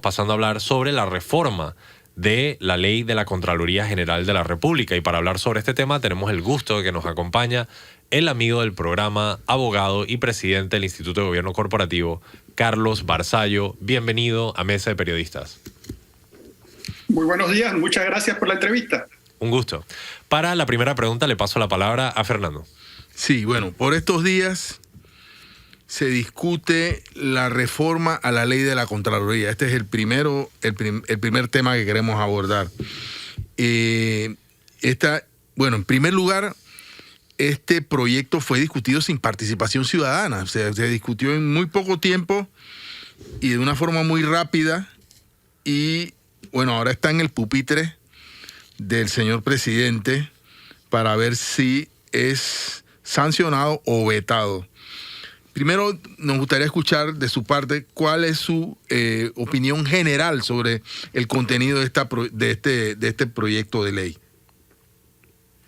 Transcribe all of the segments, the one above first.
pasando a hablar sobre la reforma de la ley de la Contraloría General de la República. Y para hablar sobre este tema tenemos el gusto de que nos acompaña el amigo del programa, abogado y presidente del Instituto de Gobierno Corporativo, Carlos Barzallo. Bienvenido a Mesa de Periodistas. Muy buenos días, muchas gracias por la entrevista. Un gusto. Para la primera pregunta le paso la palabra a Fernando. Sí, bueno, por estos días se discute la reforma a la ley de la Contraloría. Este es el primer tema que queremos abordar. En primer lugar, este proyecto fue discutido sin participación ciudadana. O sea, se discutió en muy poco tiempo y de una forma muy rápida. Y bueno, ahora está en el pupitre del señor presidente para ver si es sancionado o vetado. Primero, nos gustaría escuchar de su parte cuál es su opinión general sobre el contenido de este proyecto de ley.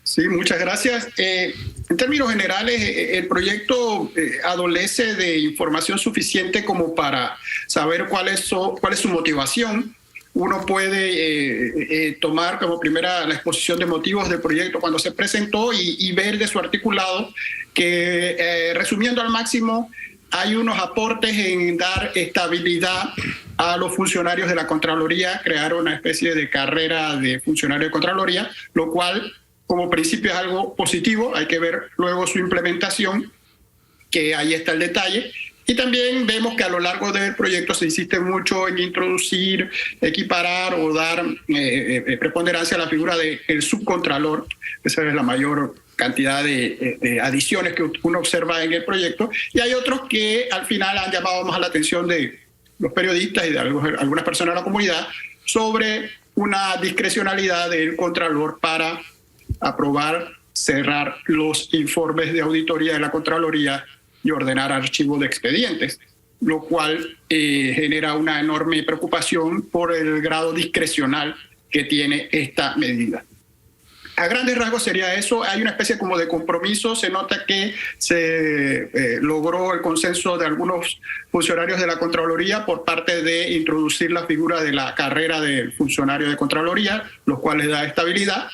Sí, muchas gracias. En términos generales, el proyecto adolece de información suficiente como para saber cuál es su motivación. Uno puede tomar como primera la exposición de motivos del proyecto cuando se presentó y ver de su articulado que, resumiendo al máximo, hay unos aportes en dar estabilidad a los funcionarios de la Contraloría, crear una especie de carrera de funcionario de Contraloría, lo cual como principio es algo positivo. Hay que ver luego su implementación, que ahí está el detalle. Y también vemos que a lo largo del proyecto se insiste mucho en introducir, equiparar o dar preponderancia a la figura del subcontralor. Esa es la mayor cantidad de adiciones que uno observa en el proyecto. Y hay otros que al final han llamado más la atención de los periodistas y de algunas personas de la comunidad sobre una discrecionalidad del contralor para aprobar, cerrar los informes de auditoría de la Contraloría y ordenar archivo de expedientes, lo cual genera una enorme preocupación por el grado discrecional que tiene esta medida. A grandes rasgos sería eso. Hay una especie como de compromiso. Se nota que se logró el consenso de algunos funcionarios de la Contraloría por parte de introducir la figura de la carrera del funcionario de Contraloría, lo cual les da estabilidad.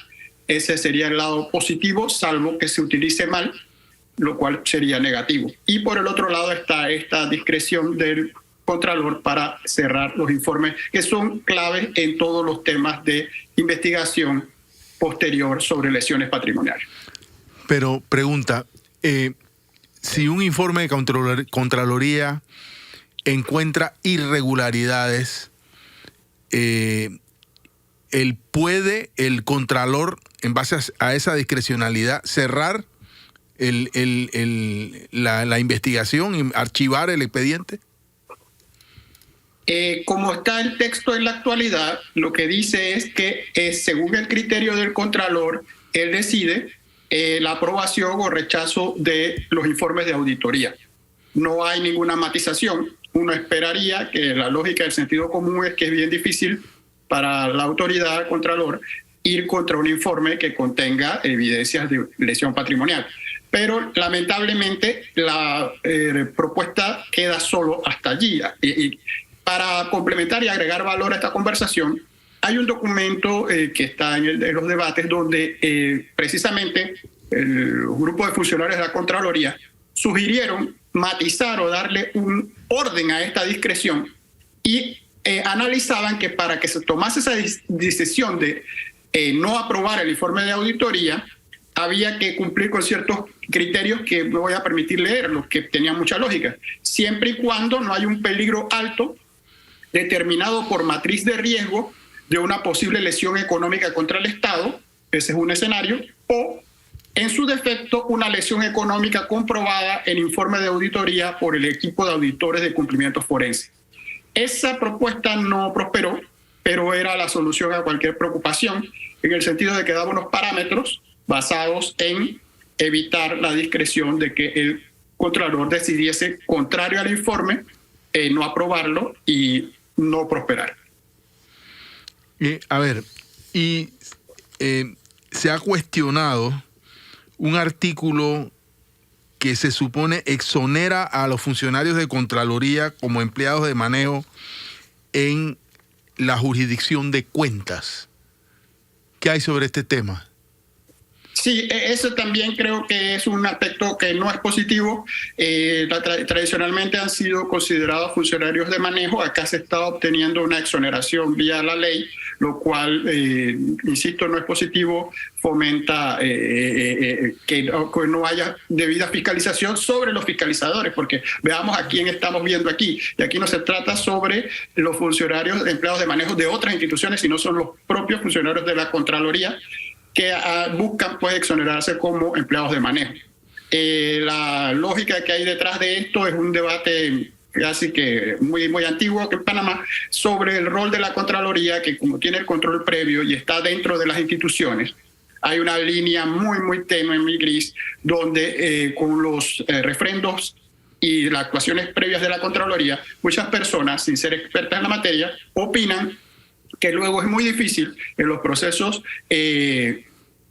Ese sería el lado positivo, salvo que se utilice mal, lo cual sería negativo. Y por el otro lado está esta discreción del Contralor para cerrar los informes, que son claves en todos los temas de investigación posterior sobre lesiones patrimoniales. Pero pregunta, si un informe de Contraloría encuentra irregularidades, el Contralor, en base a esa discrecionalidad, cerrar la investigación y archivar el expediente? Como está el texto en la actualidad, lo que dice es que según el criterio del Contralor, él decide la aprobación o rechazo de los informes de auditoría. No hay ninguna matización. Uno esperaría que la lógica del sentido común es que es bien difícil para la autoridad Contralor ir contra un informe que contenga evidencias de lesión patrimonial. Pero lamentablemente la propuesta queda solo hasta allí. Y para complementar y agregar valor a esta conversación, hay un documento que está en los debates donde precisamente el grupo de funcionarios de la Contraloría sugirieron matizar o darle un orden a esta discreción y analizaban que para que se tomase esa decisión de no aprobar el informe de auditoría, había que cumplir con ciertos criterios que me voy a permitir leer, los que tenían mucha lógica, siempre y cuando no haya un peligro alto determinado por matriz de riesgo de una posible lesión económica contra el Estado, ese es un escenario, o en su defecto una lesión económica comprobada en informe de auditoría por el equipo de auditores de cumplimiento forense. Esa propuesta no prosperó, pero era la solución a cualquier preocupación, en el sentido de que daba unos parámetros basados en evitar la discreción de que el Contralor decidiese, contrario al informe, no aprobarlo y no prosperar. Se ha cuestionado un artículo que se supone exonera a los funcionarios de Contraloría como empleados de manejo en la jurisdicción de cuentas. ¿Qué hay sobre este tema? Sí, eso también creo que es un aspecto que no es positivo. Tradicionalmente han sido considerados funcionarios de manejo. Acá se está obteniendo una exoneración vía la ley, lo cual, insisto, no es positivo. Fomenta que no haya debida fiscalización sobre los fiscalizadores, porque veamos a quién estamos viendo aquí. Y aquí no se trata sobre los funcionarios empleados de manejo de otras instituciones, sino son los propios funcionarios de la Contraloría que buscan pues exonerarse como empleados de manejo. La lógica que hay detrás de esto es un debate casi que muy antiguo en Panamá sobre el rol de la Contraloría, que como tiene el control previo y está dentro de las instituciones, hay una línea muy tenue, muy gris, donde con los refrendos y las actuaciones previas de la Contraloría, muchas personas, sin ser expertas en la materia, opinan que luego es muy difícil en los procesos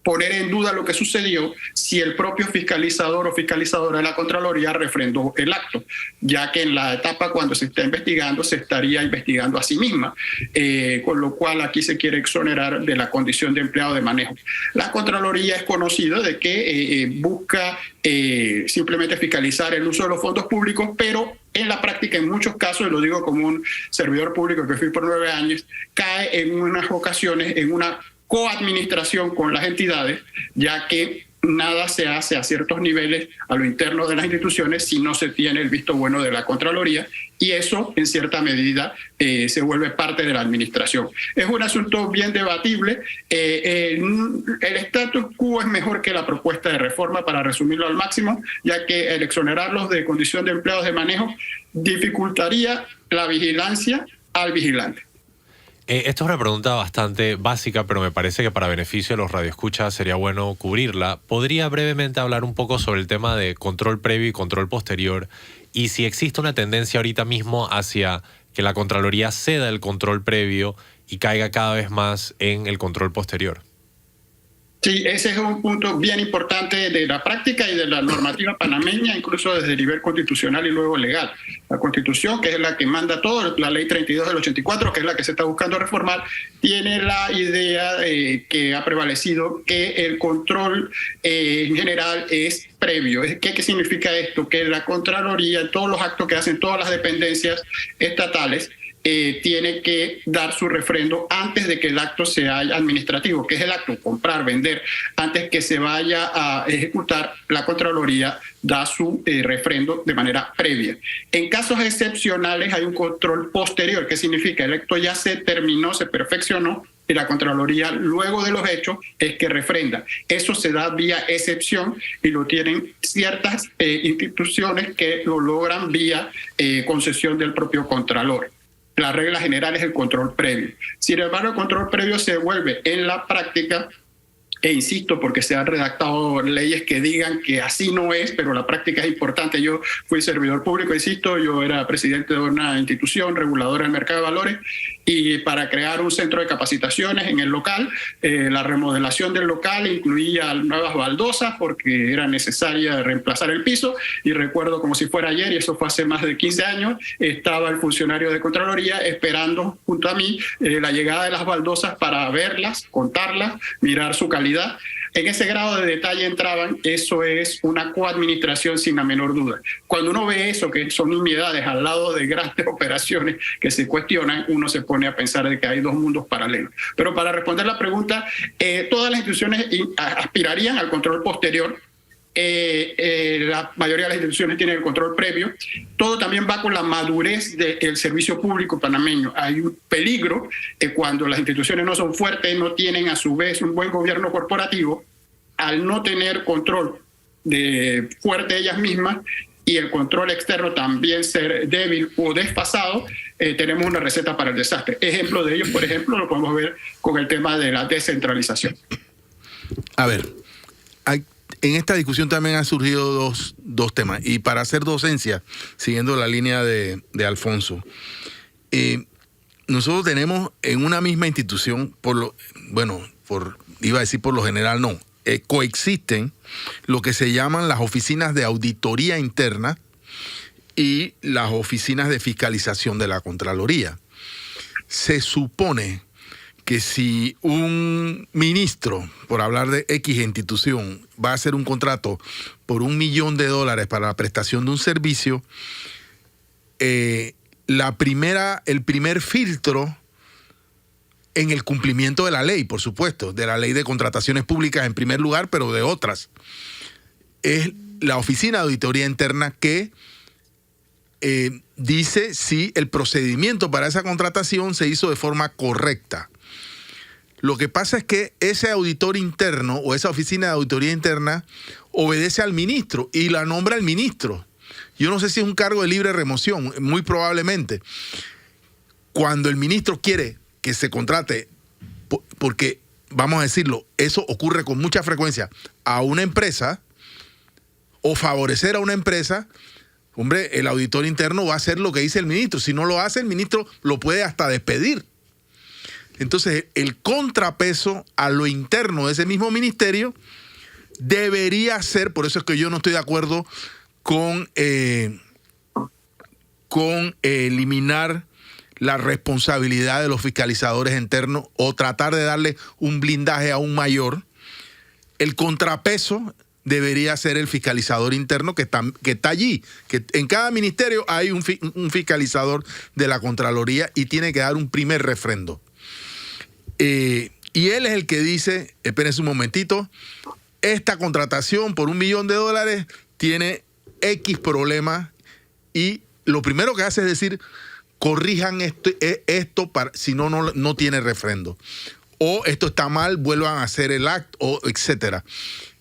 poner en duda lo que sucedió si el propio fiscalizador o fiscalizadora de la Contraloría refrendó el acto, ya que en la etapa cuando se está investigando se estaría investigando a sí misma, con lo cual aquí se quiere exonerar de la condición de empleado de manejo. La Contraloría es conocida de que busca simplemente fiscalizar el uso de los fondos públicos, pero en la práctica, en muchos casos, y lo digo como un servidor público que fui por 9 años, cae en unas ocasiones en una coadministración con las entidades, ya que nada se hace a ciertos niveles a lo interno de las instituciones si no se tiene el visto bueno de la Contraloría, y eso en cierta medida se vuelve parte de la administración. Es un asunto bien debatible. El status quo es mejor que la propuesta de reforma, para resumirlo al máximo, ya que el exonerarlos de condición de empleados de manejo dificultaría la vigilancia al vigilante. Esto es una pregunta bastante básica, pero me parece que para beneficio de los radioescuchas sería bueno cubrirla. ¿Podría brevemente hablar un poco sobre el tema de control previo y control posterior? Y si existe una tendencia ahorita mismo hacia que la Contraloría ceda el control previo y caiga cada vez más en el control posterior. Sí, ese es un punto bien importante de la práctica y de la normativa panameña, incluso desde el nivel constitucional y luego legal. La Constitución, que es la que manda todo, la Ley 32 del 84, que es la que se está buscando reformar, tiene la idea que ha prevalecido que el control en general es previo. ¿Qué significa esto? Que la Contraloría, todos los actos que hacen todas las dependencias estatales, tiene que dar su refrendo antes de que el acto sea administrativo. ¿Qué es el acto? Comprar, vender. Antes que se vaya a ejecutar, la Contraloría da su refrendo de manera previa. En casos excepcionales hay un control posterior. ¿Qué significa? El acto ya se terminó, se perfeccionó, y la Contraloría, luego de los hechos, es que refrenda. Eso se da vía excepción y lo tienen ciertas instituciones que lo logran vía concesión del propio Contralor. La regla general es el control previo. Sin embargo, el control previo se vuelve en la práctica, e insisto, porque se han redactado leyes que digan que así no es, pero la práctica es importante. Yo fui servidor público, insisto, yo era presidente de una institución reguladora del mercado de valores, y para crear un centro de capacitaciones en el local, la remodelación del local incluía nuevas baldosas porque era necesaria reemplazar el piso, y recuerdo como si fuera ayer, y eso fue hace más de 15 años, estaba el funcionario de Contraloría esperando junto a mí la llegada de las baldosas para verlas, contarlas, mirar su calidad. En ese grado de detalle entraban. Eso es una coadministración sin la menor duda. Cuando uno ve eso, que son nimiedades al lado de grandes operaciones que se cuestionan, uno se pone a pensar de que hay dos mundos paralelos. Pero para responder la pregunta, todas las instituciones aspirarían al control posterior. La mayoría de las instituciones tienen el control previo. Todo también va con la madurez del servicio público panameño. Hay un peligro cuando las instituciones no son fuertes, no tienen a su vez un buen gobierno corporativo, al no tener control fuerte ellas mismas y el control externo también ser débil o desfasado, tenemos una receta para el desastre. Ejemplo de ello, por ejemplo, lo podemos ver con el tema de la descentralización. A ver, en esta discusión también han surgido dos temas. Y para hacer docencia, siguiendo la línea de Alfonso, nosotros tenemos en una misma institución, iba a decir por lo general no, coexisten lo que se llaman las oficinas de auditoría interna y las oficinas de fiscalización de la Contraloría. se supone que si un ministro, por hablar de X institución, va a hacer un contrato por $1 millón para la prestación de un servicio, el primer filtro en el cumplimiento de la ley, por supuesto, de la ley de contrataciones públicas en primer lugar, pero de otras, es la Oficina de Auditoría Interna que dice si el procedimiento para esa contratación se hizo de forma correcta. Lo que pasa es que ese auditor interno o esa oficina de auditoría interna obedece al ministro y la nombra el ministro. Yo no sé si es un cargo de libre remoción, muy probablemente. Cuando el ministro quiere que se contrate, porque, vamos a decirlo, eso ocurre con mucha frecuencia, a una empresa o favorecer a una empresa, hombre, el auditor interno va a hacer lo que dice el ministro. Si no lo hace, el ministro lo puede hasta despedir. Entonces, el contrapeso a lo interno de ese mismo ministerio debería ser, por eso es que yo no estoy de acuerdo con eliminar la responsabilidad de los fiscalizadores internos o tratar de darle un blindaje aún mayor. El contrapeso debería ser el fiscalizador interno que está allí, que en cada ministerio hay un fiscalizador de la Contraloría y tiene que dar un primer refrendo. Y él es el que dice, espérense un momentito, esta contratación por $1 millón tiene X problemas y lo primero que hace es decir, corrijan esto si no tiene refrendo. O esto está mal, vuelvan a hacer el acto, o etcétera.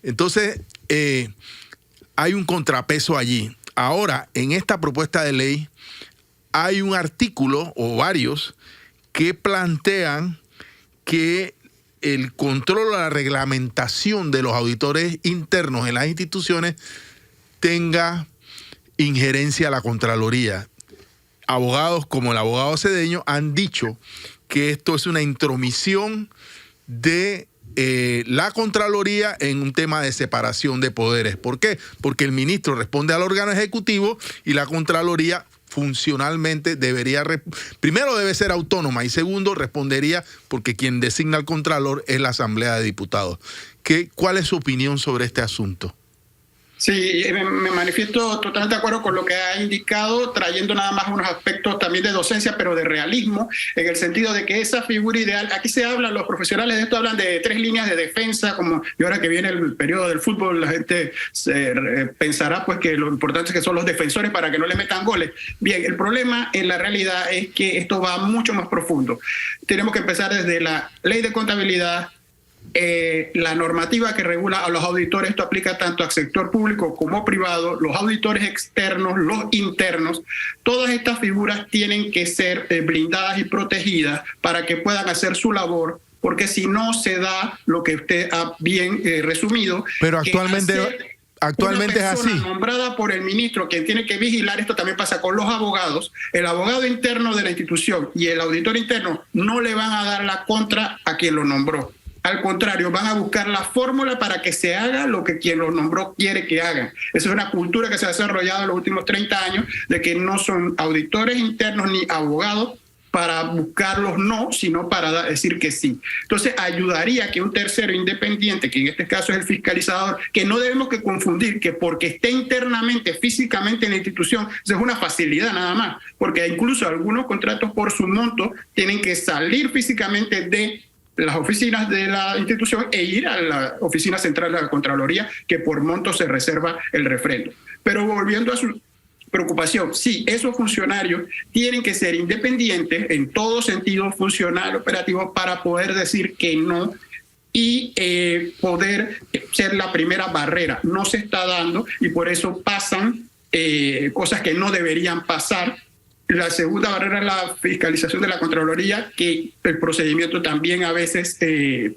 Entonces, hay un contrapeso allí. Ahora, en esta propuesta de ley, hay un artículo o varios que plantean que el control o la reglamentación de los auditores internos en las instituciones tenga injerencia a la Contraloría. Abogados como el abogado Cedeño han dicho que esto es una intromisión de la Contraloría en un tema de separación de poderes. ¿Por qué? Porque el ministro responde al órgano ejecutivo y la Contraloría funcionalmente primero debe ser autónoma y segundo respondería porque quien designa al Contralor es la Asamblea de Diputados. ¿Cuál es su opinión sobre este asunto? Sí, me manifiesto totalmente de acuerdo con lo que ha indicado, trayendo nada más unos aspectos también de docencia, pero de realismo, en el sentido de que esa figura ideal, aquí se habla, los profesionales de esto hablan de 3 líneas de defensa, como y ahora que viene el periodo del fútbol, la gente pensará pues que lo importante es que son los defensores para que no le metan goles. Bien, el problema en la realidad es que esto va mucho más profundo. Tenemos que empezar desde la ley de contabilidad, la normativa que regula a los auditores. Esto aplica tanto al sector público como privado, los auditores externos, los internos. Todas estas figuras tienen que ser blindadas y protegidas para que puedan hacer su labor, porque si no se da lo que usted ha bien resumido. Pero actualmente es así. Nombrada por el ministro, quien tiene que vigilar, esto también pasa con los abogados. El abogado interno de la institución y el auditor interno no le van a dar la contra a quien lo nombró. Al contrario, van a buscar la fórmula para que se haga lo que quien lo nombró quiere que hagan. Esa es una cultura que se ha desarrollado en los últimos 30 años, de que no son auditores internos ni abogados para buscar los no, sino para decir que sí. Entonces, ayudaría que un tercero independiente, que en este caso es el fiscalizador, que no debemos que confundir que porque esté internamente, físicamente en la institución, eso es una facilidad nada más, porque incluso algunos contratos por su monto tienen que salir físicamente de las oficinas de la institución e ir a la oficina central de la Contraloría, que por monto se reserva el refrendo. Pero volviendo a su preocupación, sí, esos funcionarios tienen que ser independientes en todo sentido funcional, operativo, para poder decir que no y poder ser la primera barrera. No se está dando y por eso pasan cosas que no deberían pasar. La segunda barrera es la fiscalización de la Contraloría, que el procedimiento también a veces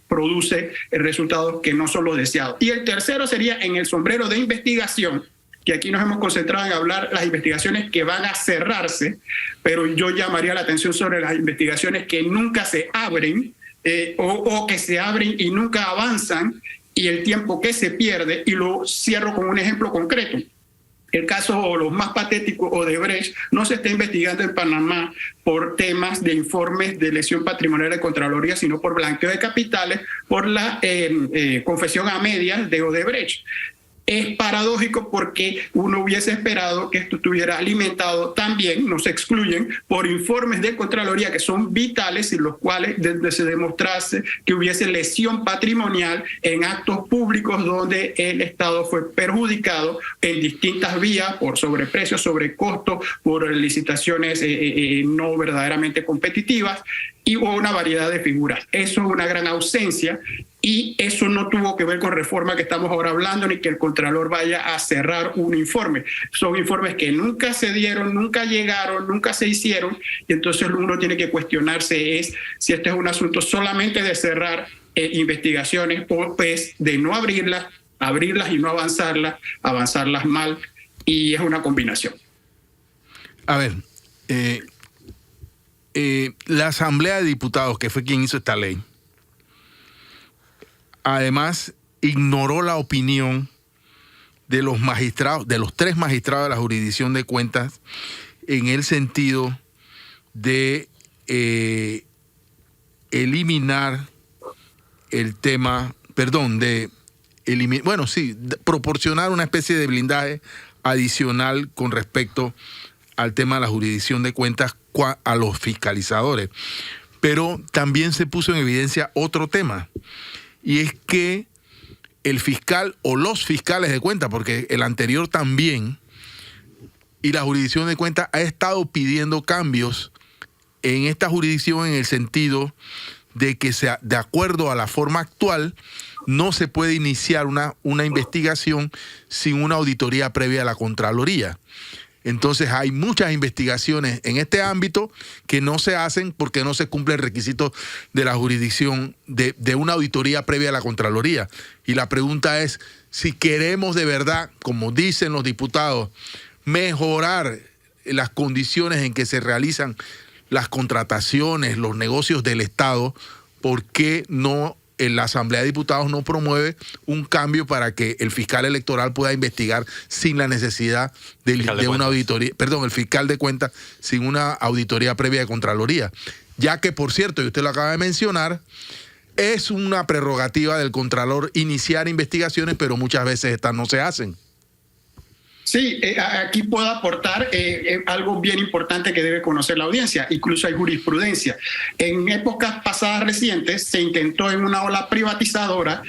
produce resultados que no son los deseados. Y el tercero sería en el sombrero de investigación, que aquí nos hemos concentrado en hablar las investigaciones que van a cerrarse, pero yo llamaría la atención sobre las investigaciones que nunca se abren o que se abren y nunca avanzan, y el tiempo que se pierde. Y lo cierro con un ejemplo concreto. el caso o los más patéticos, Odebrecht, no se está investigando en Panamá por temas de informes de lesión patrimonial de Contraloría, sino por blanqueo de capitales, por la confesión a medias de Odebrecht. Es paradójico porque uno hubiese esperado que esto estuviera alimentado también, no se excluyen, por informes de Contraloría que son vitales y los cuales se demostrase que hubiese lesión patrimonial en actos públicos donde el Estado fue perjudicado en distintas vías por sobreprecios, sobrecostos, por licitaciones no verdaderamente competitivas y una variedad de figuras. Eso es una gran ausencia. Y eso no tuvo que ver con reforma que estamos ahora hablando, ni que el Contralor vaya a cerrar un informe. Son informes que nunca se dieron, nunca llegaron, nunca se hicieron, y entonces uno tiene que cuestionarse si este es un asunto solamente de cerrar investigaciones o pues de no abrirlas y no avanzarlas mal, y es una combinación. A ver, la Asamblea de Diputados, que fue quien hizo esta ley, además ignoró la opinión de los magistrados, de los 3 magistrados de la jurisdicción de cuentas, en el sentido de eliminar el tema, proporcionar una especie de blindaje adicional con respecto al tema de la jurisdicción de cuentas a los fiscalizadores. Pero también se puso en evidencia otro tema, y es que el fiscal o los fiscales de cuentas, porque el anterior también, y la jurisdicción de cuentas ha estado pidiendo cambios en esta jurisdicción en el sentido de que de acuerdo a la forma actual no se puede iniciar una investigación sin una auditoría previa a la Contraloría. Entonces hay muchas investigaciones en este ámbito que no se hacen porque no se cumple el requisito de la jurisdicción de una auditoría previa a la Contraloría. Y la pregunta es, si queremos de verdad, como dicen los diputados, mejorar las condiciones en que se realizan las contrataciones, los negocios del Estado, ¿por qué no en la Asamblea de Diputados no promueve un cambio para que el fiscal electoral pueda investigar sin la necesidad de una auditoría, el fiscal de cuentas sin una auditoría previa de Contraloría? Ya que, por cierto, y usted lo acaba de mencionar, es una prerrogativa del Contralor iniciar investigaciones, pero muchas veces estas no se hacen. Sí, aquí puedo aportar algo bien importante que debe conocer la audiencia. Incluso hay jurisprudencia. En épocas pasadas recientes se intentó en una ola privatizadora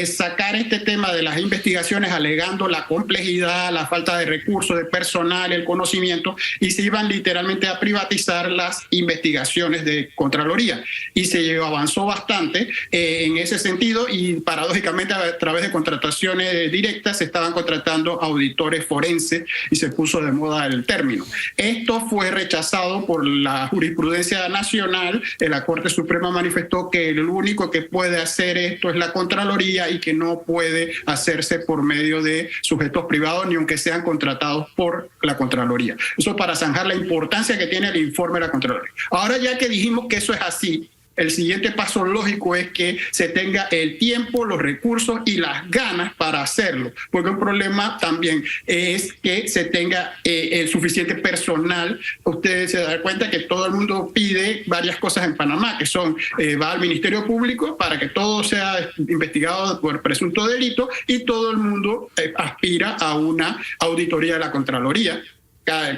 sacar este tema de las investigaciones alegando la complejidad, la falta de recursos, de personal, el conocimiento, y se iban literalmente a privatizar las investigaciones de Contraloría. Y se avanzó bastante en ese sentido, y paradójicamente a través de contrataciones directas se estaban contratando auditores forenses y se puso de moda el término. Esto fue rechazado por la jurisprudencia nacional. La Corte Suprema manifestó que el único que puede hacer esto es la Contraloría y que no puede hacerse por medio de sujetos privados ni aunque sean contratados por la Contraloría. Eso para zanjar la importancia que tiene el informe de la Contraloría. Ahora, ya que dijimos que eso es así, el siguiente paso lógico es que se tenga el tiempo, los recursos y las ganas para hacerlo, porque un problema también es que se tenga el suficiente personal. Ustedes se dan cuenta que todo el mundo pide varias cosas en Panamá, que son, va al Ministerio Público para que todo sea investigado por presunto delito, y todo el mundo aspira a una auditoría de la Contraloría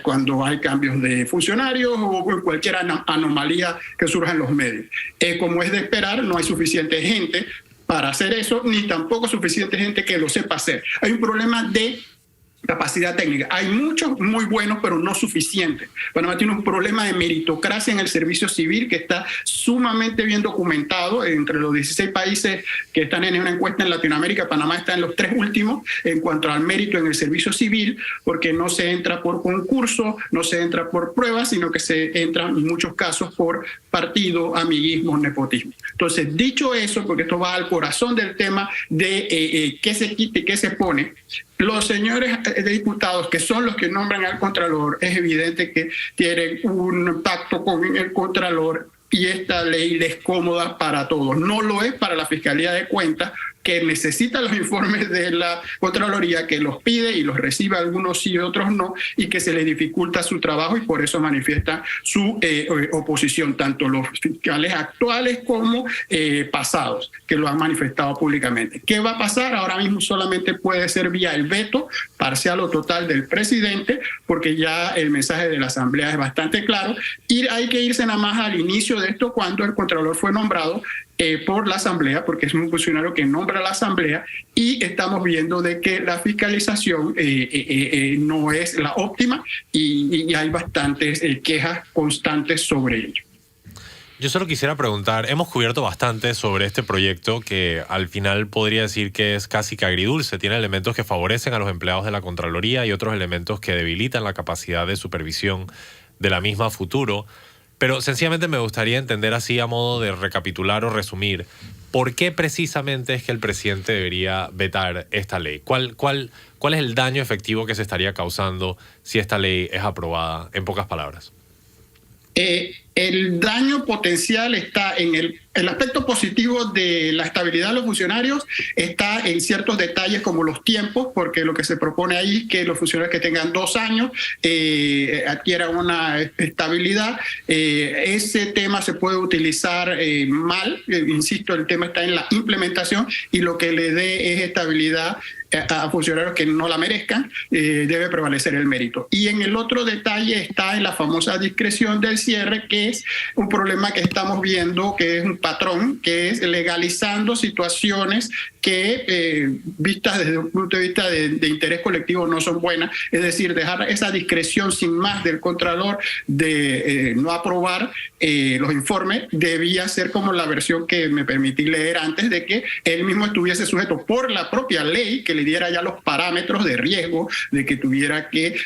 cuando hay cambios de funcionarios o cualquier anomalía que surja en los medios. Como es de esperar, no hay suficiente gente para hacer eso, ni tampoco suficiente gente que lo sepa hacer. Hay un problema de capacidad técnica. Hay muchos muy buenos, pero no suficientes. Panamá tiene un problema de meritocracia en el servicio civil que está sumamente bien documentado. Entre los 16 países que están en una encuesta en Latinoamérica, Panamá está en los 3 últimos en cuanto al mérito en el servicio civil, porque no se entra por concurso, no se entra por pruebas, sino que se entra en muchos casos por partido, amiguismo, nepotismo. Entonces, dicho eso, porque esto va al corazón del tema de qué se quita y qué se pone, los señores diputados, que son los que nombran al Contralor, es evidente que tienen un pacto con el Contralor y esta ley es cómoda para todos. No lo es para la Fiscalía de Cuentas, que necesita los informes de la Contraloría, que los pide y los recibe, algunos sí y otros no, y que se le dificulta su trabajo y por eso manifiesta su oposición, tanto los fiscales actuales como pasados, que lo han manifestado públicamente. ¿Qué va a pasar? Ahora mismo solamente puede ser vía el veto parcial o total del presidente, porque ya el mensaje de la Asamblea es bastante claro, y hay que irse nada más al inicio de esto, cuando el Contralor fue nombrado por la Asamblea, porque es un funcionario que nombra la Asamblea, y estamos viendo de que la fiscalización no es la óptima y hay bastantes quejas constantes sobre ello. Yo solo quisiera preguntar, hemos cubierto bastante sobre este proyecto que al final podría decir que es casi que agridulce, tiene elementos que favorecen a los empleados de la Contraloría y otros elementos que debilitan la capacidad de supervisión de la misma a futuro, pero sencillamente me gustaría entender así a modo de recapitular o resumir, ¿por qué precisamente es que el presidente debería vetar esta ley? ¿Cuál es el daño efectivo que se estaría causando si esta ley es aprobada, en pocas palabras? El daño potencial está en el aspecto positivo de la estabilidad de los funcionarios, está en ciertos detalles como los tiempos, porque lo que se propone ahí es que los funcionarios que tengan 2 años adquieran una estabilidad. Ese tema se puede utilizar mal, insisto, el tema está en la implementación y lo que le dé es estabilidad a funcionarios que no la merezcan, debe prevalecer el mérito. Y en el otro detalle está en la famosa discreción del cierre, que es un problema que estamos viendo, que es un patrón, que es legalizando situaciones que, vistas desde un punto de vista de interés colectivo, no son buenas. Es decir, dejar esa discreción sin más del Contralor de no aprobar los informes, debía ser como la versión que me permití leer antes, de que él mismo estuviese sujeto por la propia ley, que le diera ya los parámetros de riesgo, de que tuviera que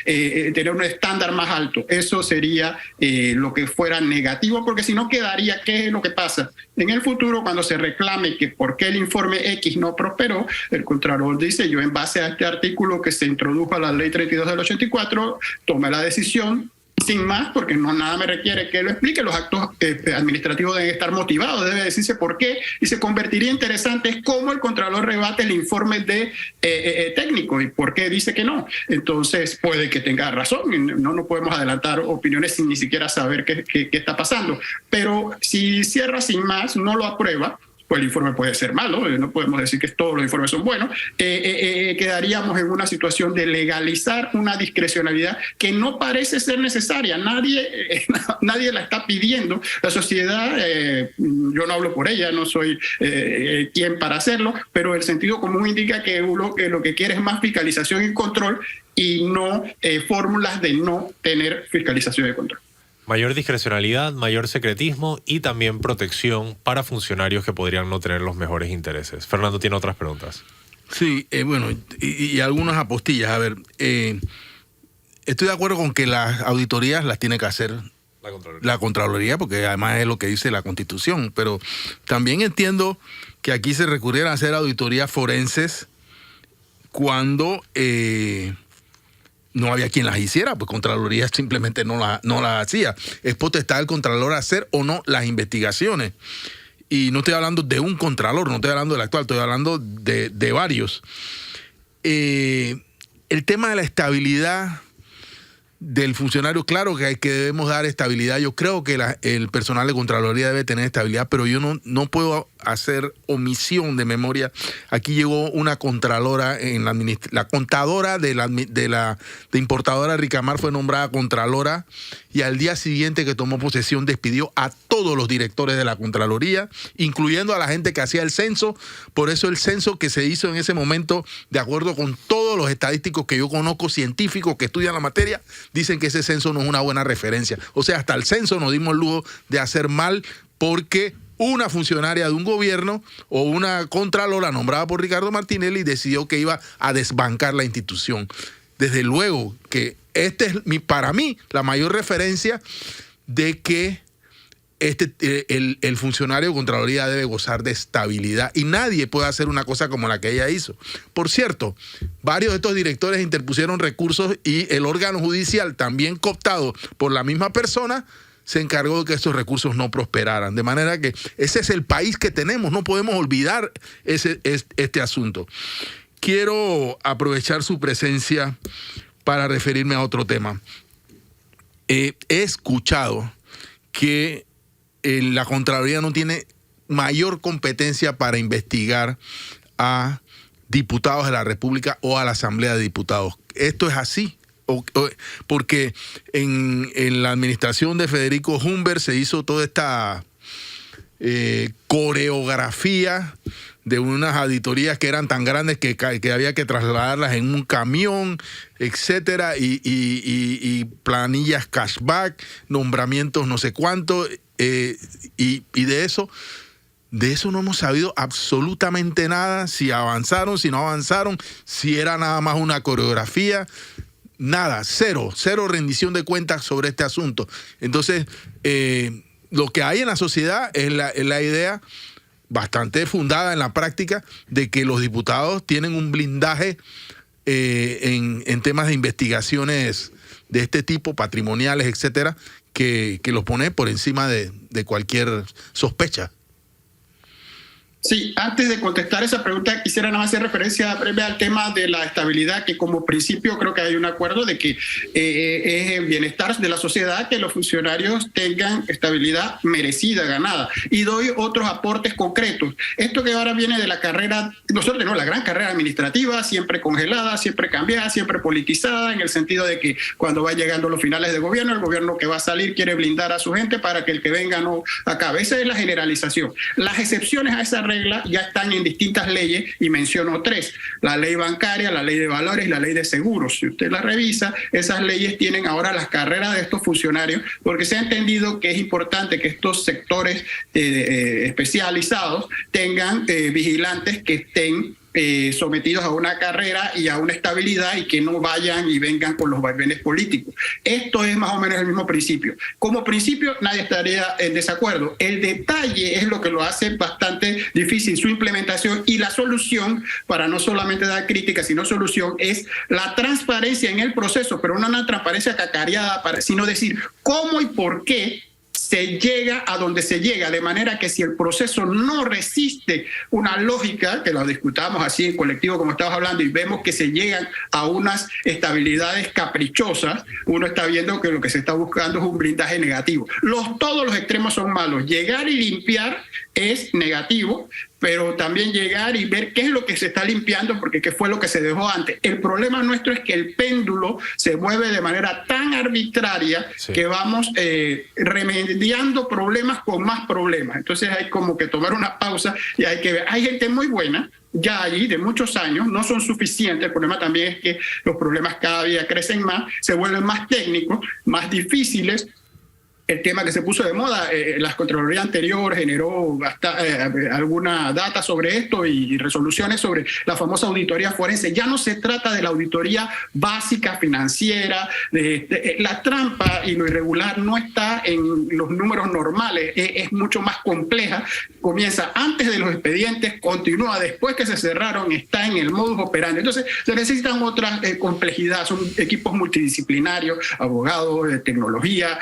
tener un estándar más alto. Eso sería lo que fuera negativo, porque si no quedaría, ¿qué es lo que pasa? En el futuro, cuando se reclame que por qué el informe X no prosperó, el Contralor dice, yo en base a este artículo que se introdujo a la ley 32 del 84, tomé la decisión sin más, porque no nada me requiere que lo explique. Los actos administrativos deben estar motivados, debe decirse por qué, y se convertiría interesante cómo el Contralor rebate el informe de técnico y por qué dice que no. Entonces puede que tenga razón, no podemos adelantar opiniones sin ni siquiera saber qué está pasando, pero si cierra sin más, no lo aprueba, pues el informe puede ser malo, no podemos decir que todos los informes son buenos, quedaríamos en una situación de legalizar una discrecionalidad que no parece ser necesaria, nadie la está pidiendo, la sociedad, yo no hablo por ella, no soy quien para hacerlo, pero el sentido común indica que lo que quiere es más fiscalización y control y no fórmulas de no tener fiscalización y control. Mayor discrecionalidad, mayor secretismo y también protección para funcionarios que podrían no tener los mejores intereses. Fernando tiene otras preguntas. Sí, bueno, y algunas apostillas. A ver, estoy de acuerdo con que las auditorías las tiene que hacer la Contraloría, porque además es lo que dice la Constitución, pero también entiendo que aquí se recurriera a hacer auditorías forenses cuando no había quien las hiciera, pues Contraloría simplemente no las hacía. Es potestad del Contralor hacer o no las investigaciones. Y no estoy hablando de un Contralor, no estoy hablando del actual, estoy hablando de varios. El tema de la estabilidad del funcionario, claro que debemos dar estabilidad. Yo creo que el personal de Contraloría debe tener estabilidad, pero yo no puedo hacer omisión de memoria. Aquí llegó una contralora, la contadora de importadora Ricamar fue nombrada contralora y al día siguiente que tomó posesión despidió a todos los directores de la Contraloría, incluyendo a la gente que hacía el censo. Por eso el censo que se hizo en ese momento, de acuerdo con todos los estadísticos que yo conozco, científicos que estudian la materia, dicen que ese censo no es una buena referencia. O sea, hasta el censo nos dimos el lujo de hacer mal porque una funcionaria de un gobierno o una contralora nombrada por Ricardo Martinelli decidió que iba a desbancar la institución. Desde luego que para mí la mayor referencia de que el funcionario de Contraloría debe gozar de estabilidad y nadie puede hacer una cosa como la que ella hizo. Por cierto, varios de estos directores interpusieron recursos y el órgano judicial, también cooptado por la misma persona, se encargó de que estos recursos no prosperaran. De manera que ese es el país que tenemos, no podemos olvidar este asunto. Quiero aprovechar su presencia para referirme a otro tema. He escuchado que la Contraloría no tiene mayor competencia para investigar a diputados de la República o a la Asamblea de Diputados. ¿Esto es así? Porque en la administración de Federico Humbert se hizo toda esta coreografía de unas auditorías que eran tan grandes que había que trasladarlas en un camión, etcétera, y planillas cashback, nombramientos no sé cuánto, y de eso no hemos sabido absolutamente nada, si avanzaron, si no avanzaron, si era nada más una coreografía. Nada, cero rendición de cuentas sobre este asunto. Entonces, lo que hay en la sociedad es la idea bastante fundada en la práctica de que los diputados tienen un blindaje en temas de investigaciones de este tipo, patrimoniales, etcétera, que los pone por encima de cualquier sospecha. Sí, antes de contestar esa pregunta, quisiera nada más hacer referencia breve al tema de la estabilidad, que como principio creo que hay un acuerdo de que es el bienestar de la sociedad que los funcionarios tengan estabilidad merecida, ganada. Y doy otros aportes concretos. Esto que ahora viene de la carrera, nosotros tenemos la gran carrera administrativa, siempre congelada, siempre cambiada, siempre politizada, en el sentido de que cuando va llegando los finales de gobierno, el gobierno que va a salir quiere blindar a su gente para que el que venga no acabe. Esa es la generalización. Las excepciones a esa regla ya están en distintas leyes y menciono 3: la ley bancaria, la ley de valores y la ley de seguros. Si usted la revisa, esas leyes tienen ahora las carreras de estos funcionarios, porque se ha entendido que es importante que estos sectores especializados tengan vigilantes que estén sometidos a una carrera y a una estabilidad y que no vayan y vengan con los vaivenes políticos. Esto es más o menos el mismo principio. Como principio nadie estaría en desacuerdo. El detalle es lo que lo hace bastante difícil su implementación, y la solución, para no solamente dar crítica sino solución, es la transparencia en el proceso, pero no una transparencia cacareada, sino decir cómo y por qué se llega a donde se llega, de manera que si el proceso no resiste una lógica, que lo discutamos así en colectivo como estabas hablando, y vemos que se llegan a unas estabilidades caprichosas, uno está viendo que lo que se está buscando es un blindaje negativo. Todos los extremos son malos. Llegar y limpiar es negativo, pero también llegar y ver qué es lo que se está limpiando, porque qué fue lo que se dejó antes. El problema nuestro es que el péndulo se mueve de manera tan arbitraria, sí, que vamos remediando problemas con más problemas. Entonces hay como que tomar una pausa y hay que ver. Hay gente muy buena ya allí de muchos años, no son suficientes. El problema también es que los problemas cada día crecen más, se vuelven más técnicos, más difíciles. El tema que se puso de moda, la Contraloría anterior generó alguna data sobre esto y resoluciones sobre la famosa auditoría forense. Ya no se trata de la auditoría básica financiera, la trampa y lo irregular no está en los números normales, es mucho más compleja. Comienza antes de los expedientes, continúa después que se cerraron, está en el modus operandi. Entonces se necesitan otras complejidades, son equipos multidisciplinarios, abogados, tecnología,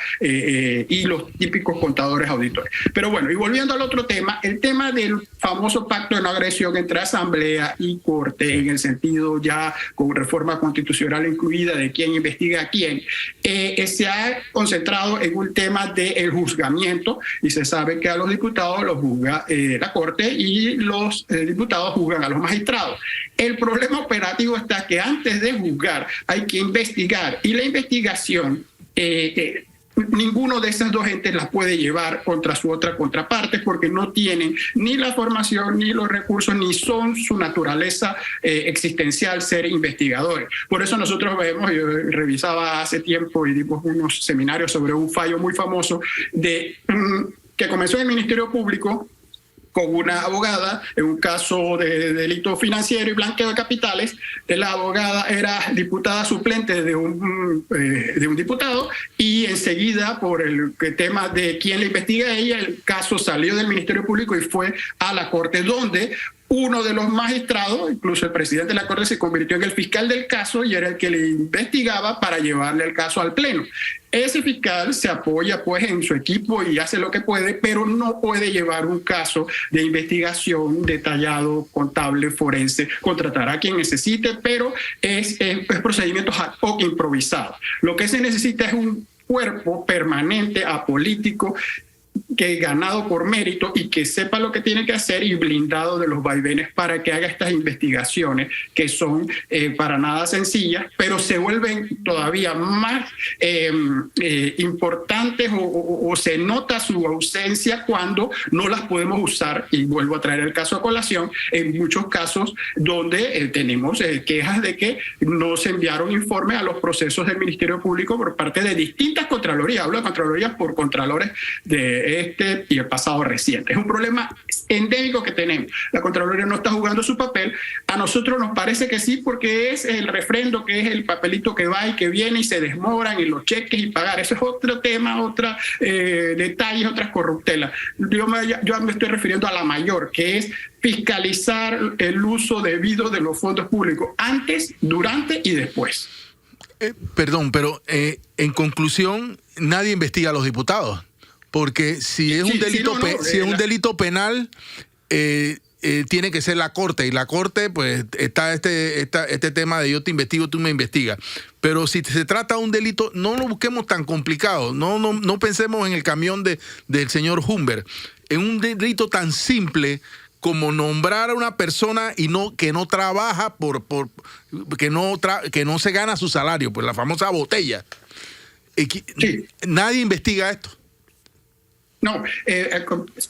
y los típicos contadores auditores. Pero bueno, y volviendo al otro tema, el tema del famoso pacto de no agresión entre Asamblea y Corte, en el sentido ya con reforma constitucional incluida de quién investiga a quién, se ha concentrado en un tema del juzgamiento, y se sabe que a los diputados los juzga la Corte y los diputados juzgan a los magistrados. El problema operativo está que antes de juzgar hay que investigar, y la investigación ninguno de esas dos entes las puede llevar contra su otra contraparte, porque no tienen ni la formación, ni los recursos, ni son su naturaleza existencial ser investigadores. Por eso nosotros vemos, yo revisaba hace tiempo y dimos unos seminarios sobre un fallo muy famoso que comenzó en el Ministerio Público con una abogada en un caso de delito financiero y blanqueo de capitales. La abogada era diputada suplente de un diputado, y enseguida, por el tema de quién le investiga a ella, el caso salió del Ministerio Público y fue a la Corte, donde Uno de los magistrados, incluso el presidente de la Corte, se convirtió en el fiscal del caso y era el que le investigaba para llevarle el caso al Pleno. Ese fiscal se apoya pues en su equipo y hace lo que puede, pero no puede llevar un caso de investigación detallado, contable, forense, contratar a quien necesite, pero es procedimientos ad hoc improvisados. Lo que se necesita es un cuerpo permanente, apolítico, que ganado por mérito y que sepa lo que tiene que hacer y blindado de los vaivenes para que haga estas investigaciones que son para nada sencillas, pero se vuelven todavía más importantes o se nota su ausencia cuando no las podemos usar. Y vuelvo a traer el caso a colación, en muchos casos donde tenemos quejas de que no se enviaron informes a los procesos del Ministerio Público por parte de distintas contralorías. Hablo de contralorías por contralores de este y el pasado reciente. Es un problema endémico que tenemos. La Contraloría no está jugando su papel. A nosotros nos parece que sí, porque es el refrendo, que es el papelito que va y que viene y se desmoran y los cheques y pagar. Eso es otro tema, otros detalles, otras corruptelas. Yo me estoy refiriendo a la mayor, que es fiscalizar el uso debido de los fondos públicos antes, durante y después. Perdón, pero en conclusión, nadie investiga a los diputados. Porque si es un delito penal, tiene que ser la Corte. Y la Corte, pues, está este tema de yo te investigo, tú me investigas. Pero si se trata de un delito, no lo busquemos tan complicado. No pensemos en el camión del señor Humbert. En un delito tan simple como nombrar a una persona y que no trabaja que no se gana su salario, pues la famosa botella. Nadie investiga esto. No,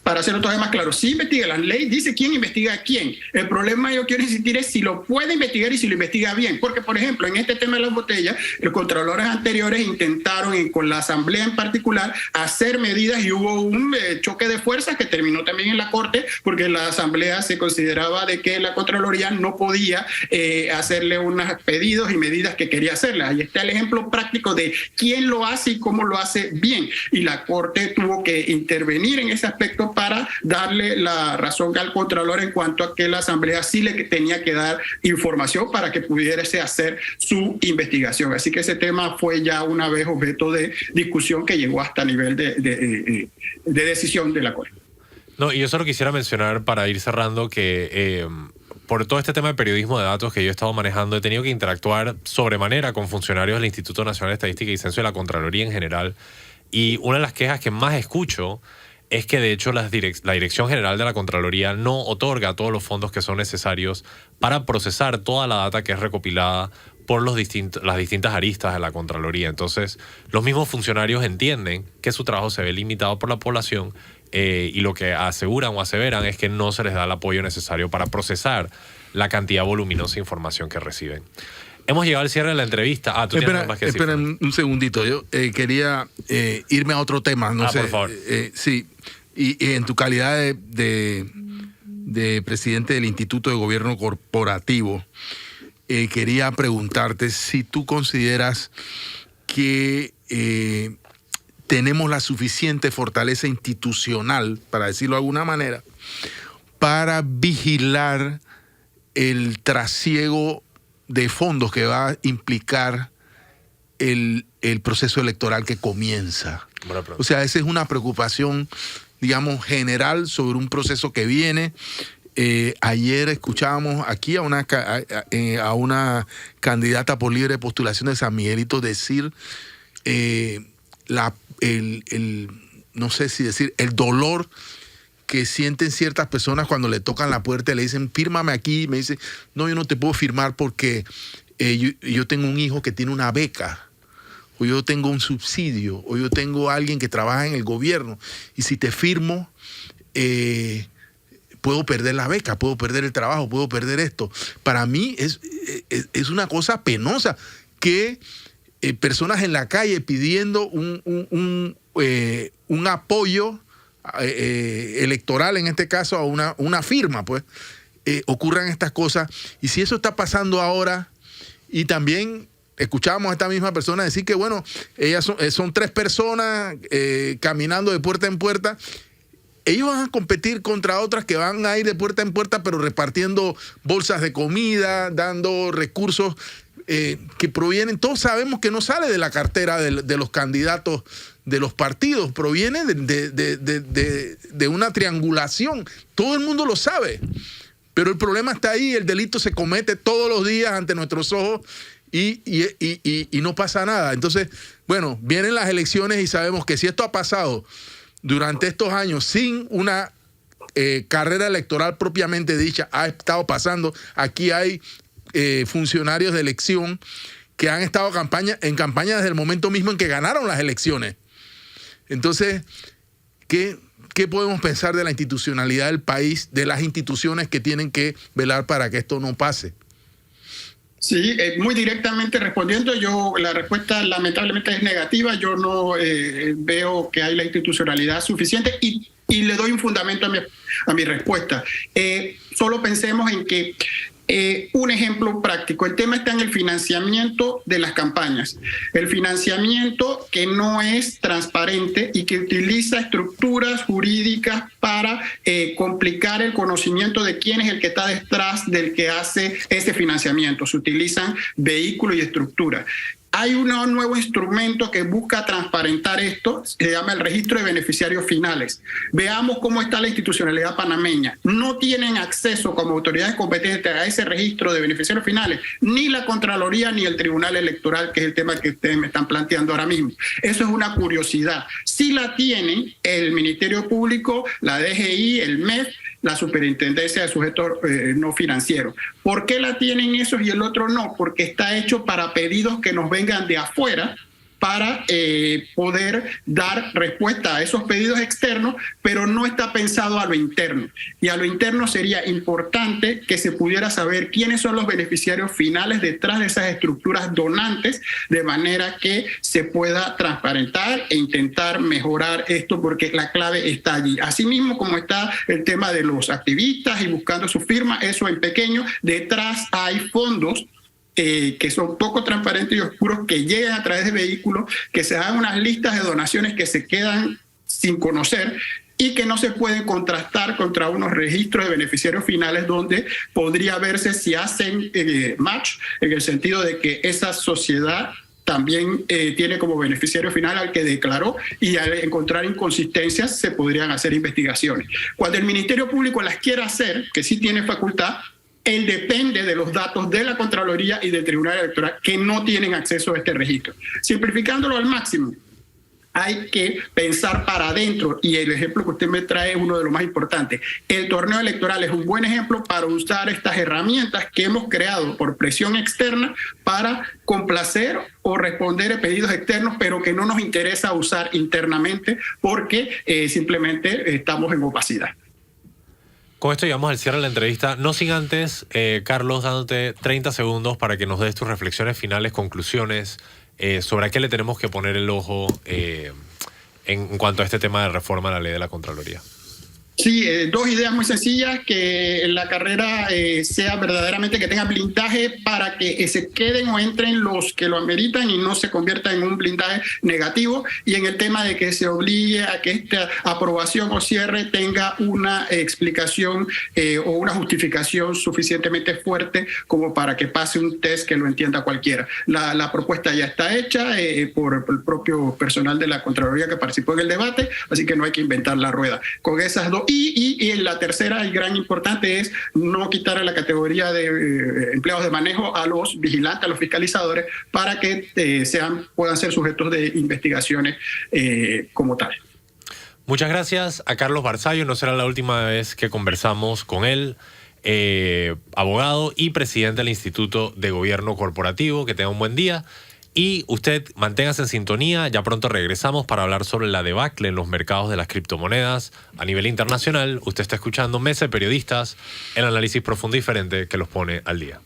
para hacerlo todavía más claro, sí investiga, la ley dice quién investiga a quién. El problema, yo quiero insistir, es si lo puede investigar y si lo investiga bien. Porque, por ejemplo, en este tema de las botellas, los contralores anteriores intentaron, con la Asamblea en particular, hacer medidas y hubo un choque de fuerzas que terminó también en la Corte, porque la Asamblea se consideraba de que la Contraloría no podía hacerle unos pedidos y medidas que quería hacerle. Ahí está el ejemplo práctico de quién lo hace y cómo lo hace bien. Y la Corte tuvo que intervenir en ese aspecto para darle la razón al Contralor en cuanto a que la Asamblea sí le tenía que dar información para que pudiese hacer su investigación. Así que ese tema fue ya una vez objeto de discusión que llegó hasta nivel de decisión de la Corte. No, y yo solo quisiera mencionar para ir cerrando que por todo este tema de periodismo de datos que yo he estado manejando, he tenido que interactuar sobremanera con funcionarios del Instituto Nacional de Estadística y Censo y de la Contraloría en general. Y una de las quejas que más escucho es que de hecho la Dirección General de la Contraloría no otorga todos los fondos que son necesarios para procesar toda la data que es recopilada por las distintas aristas de la Contraloría. Entonces, los mismos funcionarios entienden que su trabajo se ve limitado por la población y lo que aseguran o aseveran es que no se les da el apoyo necesario para procesar la cantidad voluminosa de información que reciben. Hemos llegado al cierre de la entrevista. Tú tienes más que decir. Espera un segundito. Yo quería irme a otro tema. No sé, por favor. Sí. Y en tu calidad de presidente del Instituto de Gobierno Corporativo, quería preguntarte si tú consideras que tenemos la suficiente fortaleza institucional, para decirlo de alguna manera, para vigilar el trasiego de fondos que va a implicar el proceso electoral que comienza. O sea, esa es una preocupación, digamos, general sobre un proceso que viene. Ayer escuchábamos aquí a una candidata por libre postulación de San Miguelito decir no sé si decir el dolor que sienten ciertas personas cuando le tocan la puerta y le dicen, fírmame aquí. Y me dice, no, yo no te puedo firmar porque yo tengo un hijo que tiene una beca, o yo tengo un subsidio, o yo tengo a alguien que trabaja en el gobierno. Y si te firmo, puedo perder la beca, puedo perder el trabajo, puedo perder esto. Para mí es una cosa penosa que personas en la calle pidiendo un apoyo electoral, en este caso a una firma, pues, ocurran estas cosas. Y si eso está pasando ahora, y también escuchábamos a esta misma persona decir que, bueno, ellas son 3 personas caminando de puerta en puerta, ellos van a competir contra otras que van a ir de puerta en puerta, pero repartiendo bolsas de comida, dando recursos que provienen, todos sabemos que no sale de la cartera de los candidatos de los partidos, proviene de una triangulación. Todo el mundo lo sabe. Pero el problema está ahí, el delito se comete todos los días ante nuestros ojos y no pasa nada. Entonces, bueno, vienen las elecciones y sabemos que si esto ha pasado durante estos años sin una carrera electoral propiamente dicha, ha estado pasando. Aquí hay funcionarios de elección que han estado en campaña desde el momento mismo en que ganaron las elecciones. Entonces, ¿qué podemos pensar de la institucionalidad del país, de las instituciones que tienen que velar para que esto no pase? Sí, muy directamente respondiendo, la respuesta lamentablemente es negativa. Yo no veo que hay la institucionalidad suficiente y le doy un fundamento a mi respuesta. Solo pensemos en que un ejemplo práctico, el tema está en el financiamiento de las campañas. El financiamiento que no es transparente y que utiliza estructuras jurídicas para complicar el conocimiento de quién es el que está detrás del que hace ese financiamiento. Se utilizan vehículos y estructuras. Hay un nuevo instrumento que busca transparentar esto, se llama el registro de beneficiarios finales. Veamos cómo está la institucionalidad panameña. No tienen acceso como autoridades competentes a ese registro de beneficiarios finales, ni la Contraloría ni el Tribunal Electoral, que es el tema que ustedes me están planteando ahora mismo. Eso es una curiosidad. Sí la tienen el Ministerio Público, la DGI, el MEF, la Superintendencia de Sujetos No Financieros. ¿Por qué la tienen esos y el otro no? Porque está hecho para pedidos que nos vengan de afuera para poder dar respuesta a esos pedidos externos, pero no está pensado a lo interno. Y a lo interno sería importante que se pudiera saber quiénes son los beneficiarios finales detrás de esas estructuras donantes, de manera que se pueda transparentar e intentar mejorar esto, porque la clave está allí. Asimismo, como está el tema de los activistas y buscando su firma, eso en pequeño, detrás hay fondos que son poco transparentes y oscuros, que llegan a través de vehículos, que se hagan unas listas de donaciones que se quedan sin conocer y que no se pueden contrastar contra unos registros de beneficiarios finales donde podría verse si hacen match, en el sentido de que esa sociedad también tiene como beneficiario final al que declaró, y al encontrar inconsistencias se podrían hacer investigaciones. Cuando el Ministerio Público las quiera hacer, que sí tiene facultad, él depende de los datos de la Contraloría y del Tribunal Electoral, que no tienen acceso a este registro. Simplificándolo al máximo, hay que pensar para adentro, y el ejemplo que usted me trae es uno de los más importantes. El torneo electoral es un buen ejemplo para usar estas herramientas que hemos creado por presión externa para complacer o responder a pedidos externos, pero que no nos interesa usar internamente porque simplemente estamos en opacidad. Con esto llegamos al cierre de la entrevista, no sin antes, Carlos, dándote 30 segundos para que nos des tus reflexiones finales, conclusiones, sobre a qué le tenemos que poner el ojo en cuanto a este tema de reforma a la ley de la Contraloría. Sí, dos ideas muy sencillas: que la carrera sea verdaderamente, que tenga blindaje para que se queden o entren los que lo ameritan y no se convierta en un blindaje negativo, y en el tema de que se obligue a que esta aprobación o cierre tenga una explicación o una justificación suficientemente fuerte como para que pase un test que lo entienda cualquiera. La propuesta ya está hecha por el propio personal de la Contraloría que participó en el debate, así que no hay que inventar la rueda. Con esas dos. Y la tercera y gran importante es no quitar la categoría de empleados de manejo a los vigilantes, a los fiscalizadores, para que puedan ser sujetos de investigaciones como tal. Muchas gracias a Carlos Barzallo. No será la última vez que conversamos con él. Abogado y presidente del Instituto de Gobierno Corporativo. Que tenga un buen día. Y usted manténgase en sintonía, ya pronto regresamos para hablar sobre la debacle en los mercados de las criptomonedas a nivel internacional. Usted está escuchando Mesa de Periodistas, el análisis profundo y diferente que los pone al día.